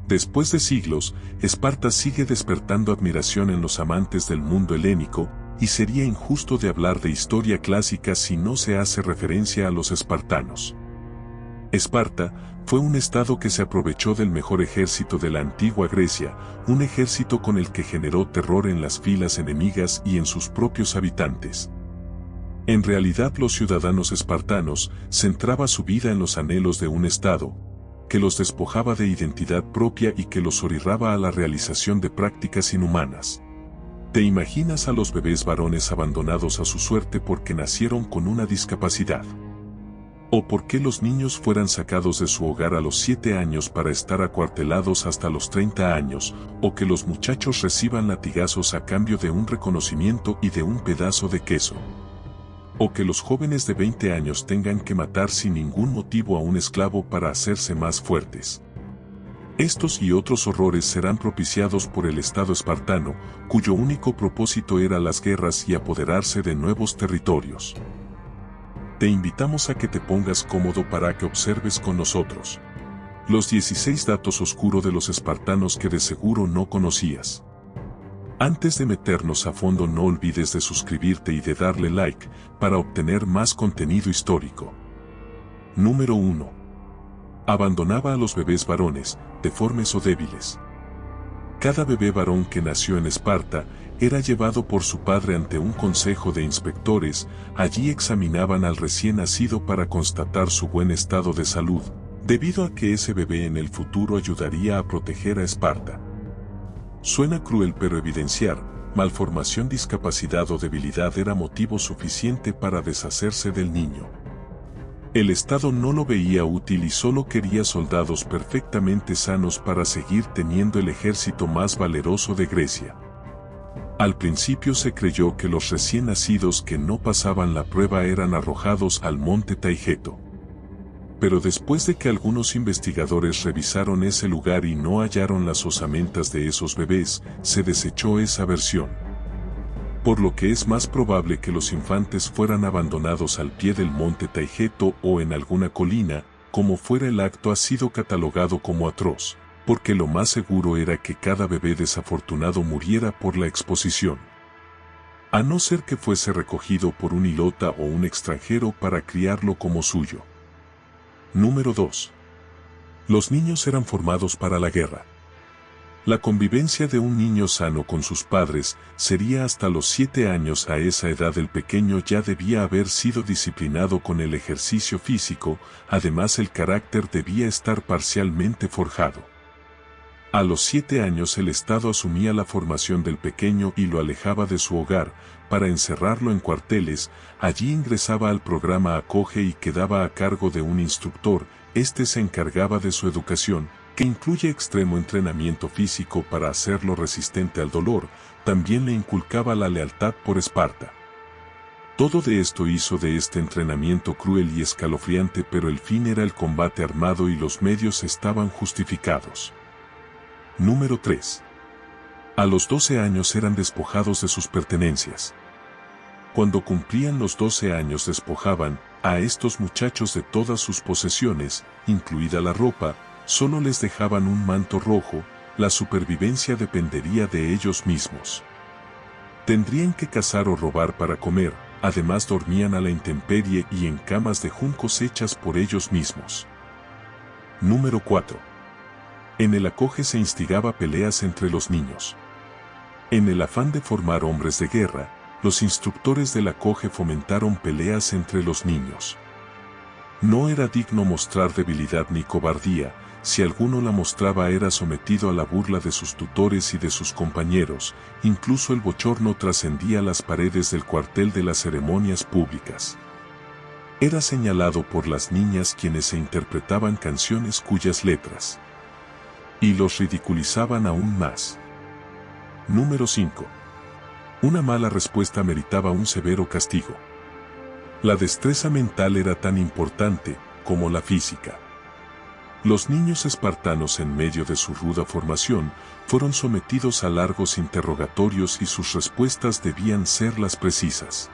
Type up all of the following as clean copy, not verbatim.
Después de siglos, Esparta sigue despertando admiración en los amantes del mundo helénico, y sería injusto de hablar de historia clásica si no se hace referencia a los espartanos. Esparta fue un estado que se aprovechó del mejor ejército de la antigua Grecia, un ejército con el que generó terror en las filas enemigas y en sus propios habitantes. En realidad, los ciudadanos espartanos centraban su vida en los anhelos de un estado, que los despojaba de identidad propia y que los orillaba a la realización de prácticas inhumanas. ¿Te imaginas a los bebés varones abandonados a su suerte porque nacieron con una discapacidad? ¿O por qué los niños fueran sacados de su hogar a los 7 años para estar acuartelados hasta los 30 años, o que los muchachos reciban latigazos a cambio de un reconocimiento y de un pedazo de queso? ¿O que los jóvenes de 20 años tengan que matar sin ningún motivo a un esclavo para hacerse más fuertes? Estos y otros horrores serán propiciados por el Estado espartano, cuyo único propósito era las guerras y apoderarse de nuevos territorios. Te invitamos a que te pongas cómodo para que observes con nosotros los 16 datos oscuros de los espartanos que de seguro no conocías. Antes de meternos a fondo, no olvides de suscribirte y de darle like para obtener más contenido histórico. Número 1. Abandonaba a los bebés varones, deformes o débiles. Cada bebé varón que nació en Esparta era llevado por su padre ante un consejo de inspectores. Allí examinaban al recién nacido para constatar su buen estado de salud, debido a que ese bebé en el futuro ayudaría a proteger a Esparta. Suena cruel, pero evidenciar malformación, discapacidad o debilidad era motivo suficiente para deshacerse del niño. El Estado no lo veía útil y solo quería soldados perfectamente sanos para seguir teniendo el ejército más valeroso de Grecia. Al principio se creyó que los recién nacidos que no pasaban la prueba eran arrojados al monte Taygeto. Pero después de que algunos investigadores revisaron ese lugar y no hallaron las osamentas de esos bebés, se desechó esa versión. Por lo que es más probable que los infantes fueran abandonados al pie del monte Taygeto o en alguna colina. Como fuera, el acto ha sido catalogado como atroz, porque lo más seguro era que cada bebé desafortunado muriera por la exposición. A no ser que fuese recogido por un hilota o un extranjero para criarlo como suyo. Número 2. Los niños eran formados para la guerra. La convivencia de un niño sano con sus padres sería hasta los 7 años. A esa edad el pequeño ya debía haber sido disciplinado con el ejercicio físico, además el carácter debía estar parcialmente forjado. A los 7 años el Estado asumía la formación del pequeño y lo alejaba de su hogar, para encerrarlo en cuarteles. Allí ingresaba al programa Acoge y quedaba a cargo de un instructor. Este se encargaba de su educación, que incluye extremo entrenamiento físico para hacerlo resistente al dolor. También le inculcaba la lealtad por Esparta. Todo de esto hizo de este entrenamiento cruel y escalofriante, pero el fin era el combate armado y los medios estaban justificados. Número 3. A los 12 años eran despojados de sus pertenencias. Cuando cumplían los 12 años despojaban a estos muchachos de todas sus posesiones, incluida la ropa. Solo les dejaban un manto rojo. La supervivencia dependería de ellos mismos. Tendrían que cazar o robar para comer. Además, dormían a la intemperie y en camas de juncos hechas por ellos mismos. Número 4. En el Acoge se instigaba peleas entre los niños. En el afán de formar hombres de guerra, los instructores del Acoge fomentaron peleas entre los niños. No era digno mostrar debilidad ni cobardía. Si alguno la mostraba era sometido a la burla de sus tutores y de sus compañeros. Incluso el bochorno trascendía las paredes del cuartel de las ceremonias públicas. Era señalado por las niñas, quienes se interpretaban canciones cuyas letras y los ridiculizaban aún más. Número 5. Una mala respuesta meritaba un severo castigo. La destreza mental era tan importante como la física. Los niños espartanos, en medio de su ruda formación, fueron sometidos a largos interrogatorios y sus respuestas debían ser las precisas.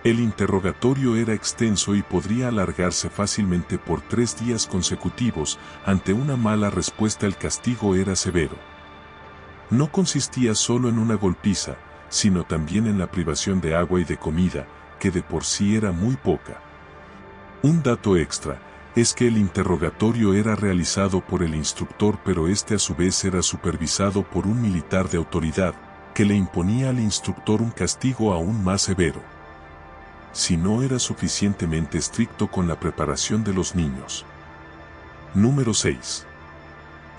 El interrogatorio era extenso y podría alargarse fácilmente por 3 días consecutivos. Ante una mala respuesta el castigo era severo. No consistía solo en una golpiza, sino también en la privación de agua y de comida, que de por sí era muy poca. Un dato extra es que el interrogatorio era realizado por el instructor, pero este a su vez era supervisado por un militar de autoridad, que le imponía al instructor un castigo aún más severo si no era suficientemente estricto con la preparación de los niños. Número 6.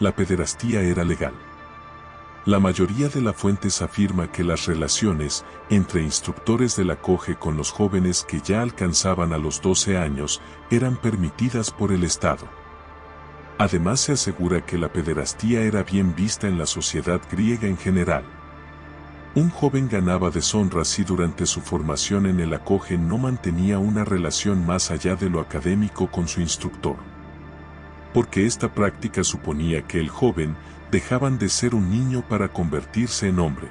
La pederastía era legal. La mayoría de las fuentes afirma que las relaciones entre instructores de la COGE con los jóvenes que ya alcanzaban a los 12 años eran permitidas por el Estado. Además se asegura que la pederastía era bien vista en la sociedad griega en general. Un joven ganaba deshonra si durante su formación en el COGE no mantenía una relación más allá de lo académico con su instructor. Porque esta práctica suponía que el joven dejaban de ser un niño para convertirse en hombre.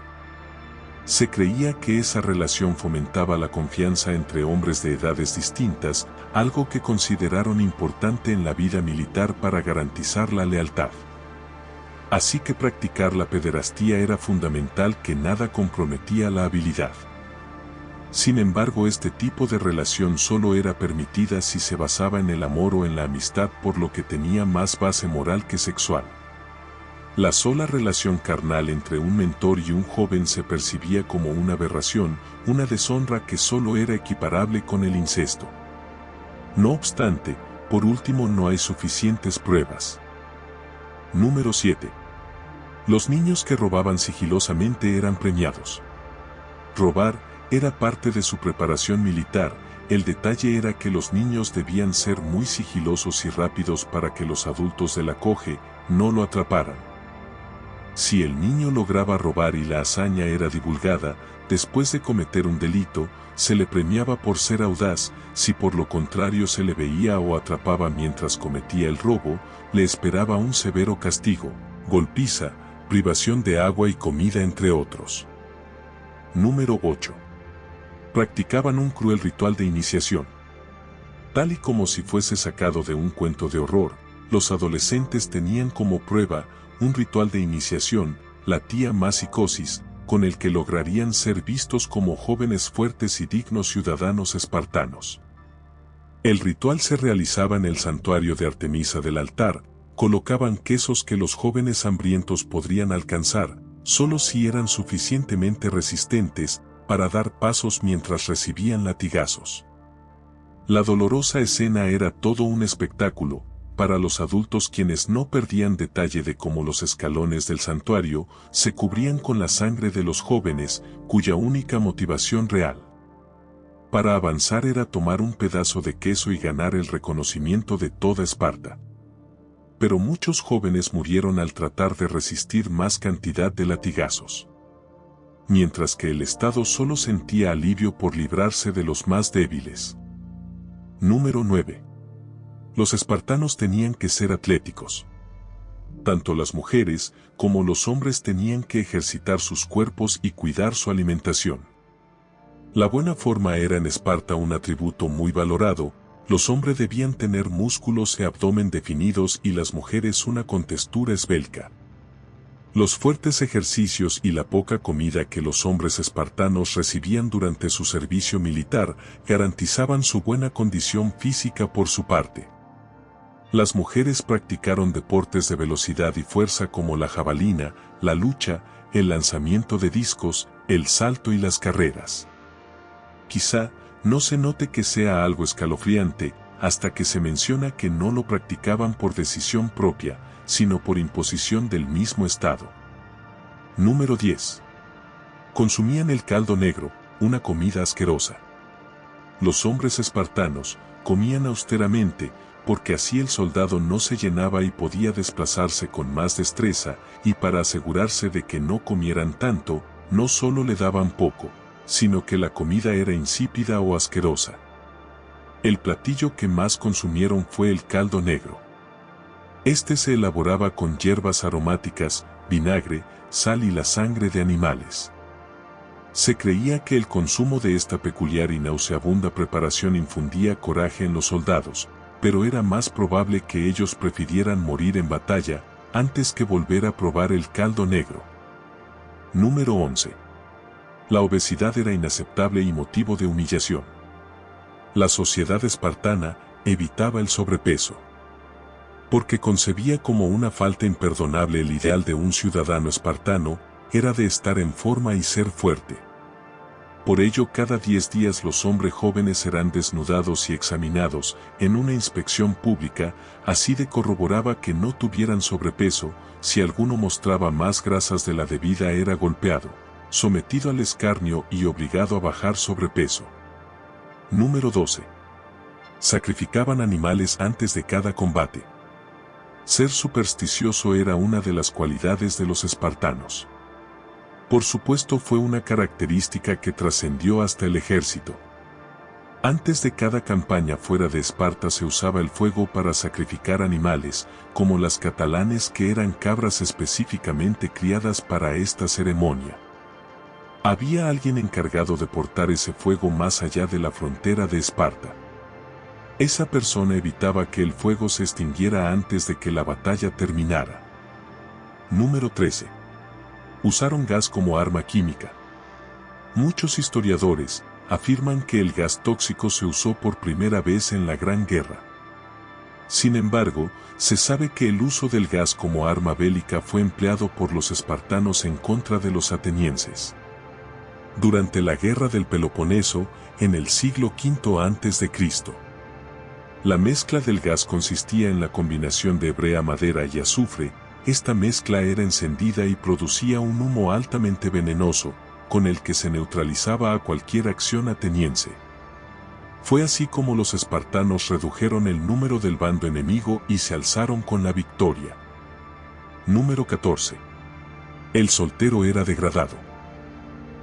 Se creía que esa relación fomentaba la confianza entre hombres de edades distintas, algo que consideraron importante en la vida militar para garantizar la lealtad. Así que practicar la pederastía era fundamental, que nada comprometía la habilidad. Sin embargo, este tipo de relación solo era permitida si se basaba en el amor o en la amistad, por lo que tenía más base moral que sexual. La sola relación carnal entre un mentor y un joven se percibía como una aberración, una deshonra que solo era equiparable con el incesto. No obstante, por último, no hay suficientes pruebas. Número 7. Los niños que robaban sigilosamente eran premiados. Robar era parte de su preparación militar. El detalle era que los niños debían ser muy sigilosos y rápidos para que los adultos de la COGE no lo atraparan. Si el niño lograba robar y la hazaña era divulgada, después de cometer un delito, se le premiaba por ser audaz. Si por lo contrario se le veía o atrapaba mientras cometía el robo, le esperaba un severo castigo, golpiza, privación de agua y comida, entre otros. Número 8. Practicaban un cruel ritual de iniciación. Tal y como si fuese sacado de un cuento de horror, los adolescentes tenían como prueba un ritual de iniciación, la tiamasicosis, con el que lograrían ser vistos como jóvenes fuertes y dignos ciudadanos espartanos. El ritual se realizaba en el santuario de Artemisa del altar. Colocaban quesos que los jóvenes hambrientos podrían alcanzar, solo si eran suficientemente resistentes, para dar pasos mientras recibían latigazos. La dolorosa escena era todo un espectáculo para los adultos, quienes no perdían detalle de cómo los escalones del santuario se cubrían con la sangre de los jóvenes, cuya única motivación real para avanzar era tomar un pedazo de queso y ganar el reconocimiento de toda Esparta. Pero muchos jóvenes murieron al tratar de resistir más cantidad de latigazos. Mientras que el Estado solo sentía alivio por librarse de los más débiles. Número 9. Los espartanos tenían que ser atléticos. Tanto las mujeres como los hombres tenían que ejercitar sus cuerpos y cuidar su alimentación. La buena forma era en Esparta un atributo muy valorado. Los hombres debían tener músculos y abdomen definidos y las mujeres una contextura esbelta. Los fuertes ejercicios y la poca comida que los hombres espartanos recibían durante su servicio militar garantizaban su buena condición física por su parte. Las mujeres practicaron deportes de velocidad y fuerza como la jabalina, la lucha, el lanzamiento de discos, el salto y las carreras. Quizá no se note que sea algo escalofriante, hasta que se menciona que no lo practicaban por decisión propia, sino por imposición del mismo Estado. Número 10. Consumían el caldo negro, una comida asquerosa. Los hombres espartanos comían austeramente, porque así el soldado no se llenaba y podía desplazarse con más destreza, y para asegurarse de que no comieran tanto, no solo le daban poco, sino que la comida era insípida o asquerosa. El platillo que más consumieron fue el caldo negro. Este se elaboraba con hierbas aromáticas, vinagre, sal y la sangre de animales. Se creía que el consumo de esta peculiar y nauseabunda preparación infundía coraje en los soldados, pero era más probable que ellos prefirieran morir en batalla antes que volver a probar el caldo negro. Número 11. La obesidad era inaceptable y motivo de humillación. La sociedad espartana evitaba el sobrepeso, porque concebía como una falta imperdonable el ideal de un ciudadano espartano, era de estar en forma y ser fuerte. Por ello cada 10 días los hombres jóvenes serán desnudados y examinados en una inspección pública, así de corroboraba que no tuvieran sobrepeso, si alguno mostraba más grasas de la debida era golpeado, sometido al escarnio y obligado a bajar sobrepeso. Número 12. Sacrificaban animales antes de cada combate. Ser supersticioso era una de las cualidades de los espartanos. Por supuesto fue una característica que trascendió hasta el ejército. Antes de cada campaña fuera de Esparta se usaba el fuego para sacrificar animales, como las catalanes que eran cabras específicamente criadas para esta ceremonia. Había alguien encargado de portar ese fuego más allá de la frontera de Esparta. Esa persona evitaba que el fuego se extinguiera antes de que la batalla terminara. Número 13. Usaron gas como arma química. Muchos historiadores afirman que el gas tóxico se usó por primera vez en la Gran Guerra. Sin embargo, se sabe que el uso del gas como arma bélica fue empleado por los espartanos en contra de los atenienses. Durante la Guerra del Peloponeso, en el siglo V a.C., la mezcla del gas consistía en la combinación de brea, madera y azufre. Esta mezcla era encendida y producía un humo altamente venenoso, con el que se neutralizaba a cualquier acción ateniense. Fue así como los espartanos redujeron el número del bando enemigo y se alzaron con la victoria. Número 14. El soltero era degradado.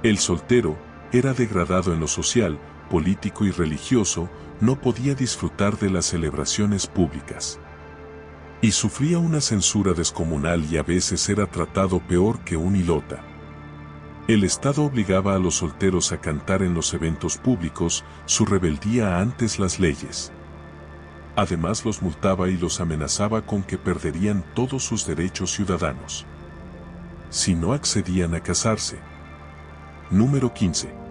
El soltero era degradado en lo social, político y religioso, no podía disfrutar de las celebraciones públicas. Y sufría una censura descomunal y a veces era tratado peor que un hilota. El Estado obligaba a los solteros a cantar en los eventos públicos, su rebeldía ante las leyes. Además los multaba y los amenazaba con que perderían todos sus derechos ciudadanos si no accedían a casarse. Número 15.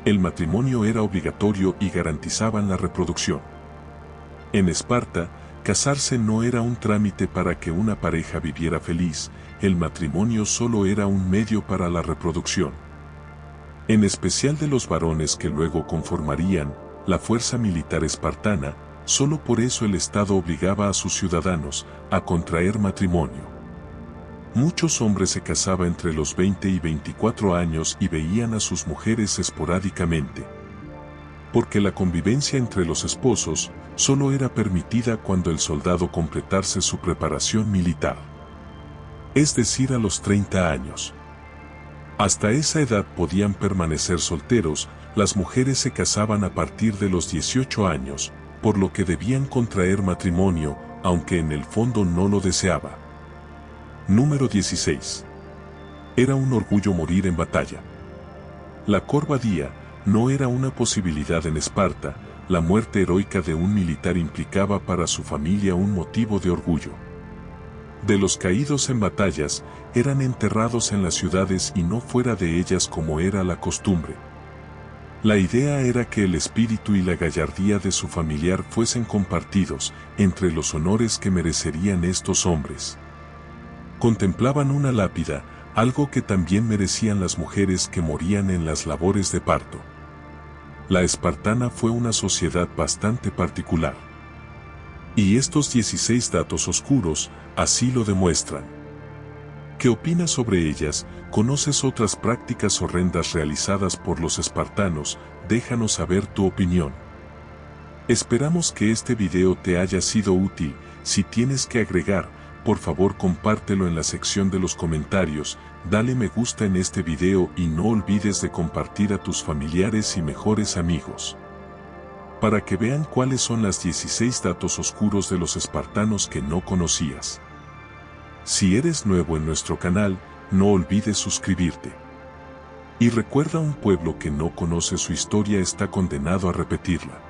El matrimonio era obligatorio y garantizaban la reproducción. En Esparta, casarse no era un trámite para que una pareja viviera feliz, el matrimonio solo era un medio para la reproducción. En especial de los varones que luego conformarían la fuerza militar espartana, solo por eso el Estado obligaba a sus ciudadanos a contraer matrimonio. Muchos hombres se casaban entre los 20 y 24 años y veían a sus mujeres esporádicamente, porque la convivencia entre los esposos solo era permitida cuando el soldado completase su preparación militar, es decir, a los 30 años. Hasta esa edad podían permanecer solteros, las mujeres se casaban a partir de los 18 años, por lo que debían contraer matrimonio, aunque en el fondo no lo deseaba. Número 16. Era un orgullo morir en batalla. La corvadía no era una posibilidad en Esparta, la muerte heroica de un militar implicaba para su familia un motivo de orgullo. De los caídos en batallas, eran enterrados en las ciudades y no fuera de ellas como era la costumbre. La idea era que el espíritu y la gallardía de su familiar fuesen compartidos entre los honores que merecerían estos hombres. Contemplaban una lápida, algo que también merecían las mujeres que morían en las labores de parto. La espartana fue una sociedad bastante particular. Y estos 16 datos oscuros así lo demuestran. ¿Qué opinas sobre ellas? ¿Conoces otras prácticas horrendas realizadas por los espartanos? Déjanos saber tu opinión. Esperamos que este video te haya sido útil. Si tienes que agregar, por favor compártelo en la sección de los comentarios, dale me gusta en este video y no olvides de compartir a tus familiares y mejores amigos, para que vean cuáles son las 16 datos oscuros de los espartanos que no conocías. Si eres nuevo en nuestro canal, no olvides suscribirte. Y recuerda, un pueblo que no conoce su historia está condenado a repetirla.